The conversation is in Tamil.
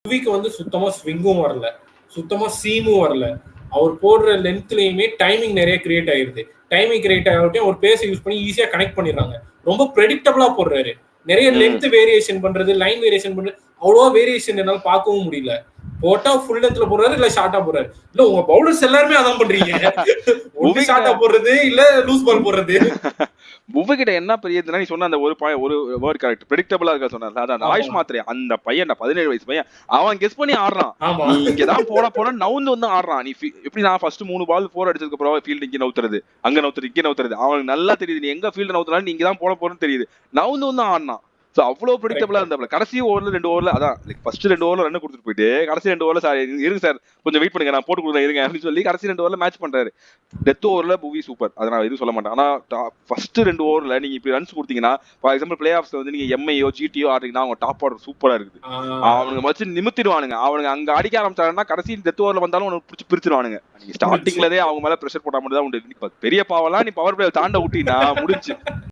புவிக்கு வந்து சுத்தமா ஸ்விங்கும் வரல, சுத்தமா சீமும் வரல. அவர் போடுற லென்த்லயுமே டைமிங் நிறைய கிரியேட் ஆயிருது. டைமிங் கிரியேட் ஆகிட்டையும் அவர் பேச யூஸ் பண்ணி ஈஸியா கனெக்ட் பண்ணிடுறாங்க. ரொம்ப ப்ரெடிக்டபிளா போடுறாரு. நிறைய லென்த் வேரியேஷன் பண்றது, லைன் வேரியேஷன் பண்றது, அவ்வளவா வேரியேஷன் என்னால பார்க்கவும் முடியல. போட்டா ஃபுல் லென்த்ல போடுறாரு, இல்ல ஷார்ட்டா போடுறாரு. இல்ல உங்க பவுலர்ஸ் எல்லாருமே அதான் பண்றீங்க. ஒண்ணு ஷார்ட்டா போடுறது, இல்ல லூஸ் பால் போடுறது. புவி கிட்ட என்ன பெரிய இதுனா, நீ சொன்ன அந்த ஒரு வேர்ட் கரெக்ட், ப்ரெடிக்டபிளா இருக்கா சொன்ன. அதான் அந்த ஆயுஷ் மாத்திரை, அந்த பையன் 17 வயசு பையன், அவன் கெஸ் பண்ணி ஆடுறான். நீ இங்கதான் போட நவுந்து வந்து ஆடுறான். நீ எப்படி நான் ஃபர்ஸ்ட் 3 பால் 4 அடிச்சதுக்கு அப்புறம் ஃபீல்டு இங்க நவுத்துறது, அங்க நவுத்துறது, இங்க நவுத்துறது, அவனுக்கு நல்லா தெரியுது நீ எங்க ஃபீல்டு நவுத்துறாலும் நீ இங்கதான் போட போறன்னு தெரியுது. நவுந்து வந்து ஆடினான். அவ்வளவு ப்ரெடிக்டபிளா இருந்தாப்ல. கடைசி ஓவர்ல 2 ஓவர்ல அதான் ஃபர்ஸ்ட் 2 ஓவர்ல ரன் கொடுத்துட்டு போயிட்டு கடைசி 2 ஓவர்ல சார் இருங்க சார் கொஞ்சம் வெயிட் பண்ணுங்க நான் போட்டு கொடுக்குறேன் இருங்க அப்படின்னு சொல்லி கடைசி 2 ஓவர்ல மேட்ச் பண்றாரு. டெத் ஓவர்ல புவி சூப்பர், அதை நான் எதுவும் சொல்ல மாட்டேன். ஆனா ஃபர்ஸ்ட் 2 ஓவர்ல நீங்க இப்படி ரன்ஸ் கொடுத்தீங்கன்னா, ஃபார் எக்ஸாம்பிள் பிளே ஆஃப்ஸ்ல வந்து நீங்க எம்ஐயோ ஜிடியோ ஆடுறீங்கன்னா அவங்க டாப் ஆர்டர் சூப்பரா இருக்குது. அவனுங்க வச்சு நிமித்திடுவானுங்க. அவனுங்க அங்க அடிக்க ஆரம்பிச்சாங்கன்னா கடைசி டெத் ஓவர்ல வந்தாலும் உனக்கு பிடிச்சி பிரிச்சிருவானுங்க. நீங்க ஸ்டார்டிங்லதே அவங்க மேல பிரஷர் போட்டா மட்டும் தான் உண்டு. பெரிய பாவெல்லாம் நீ பவர் பிளே தாண்ட விட்டீங்கன்னா முடிஞ்சு.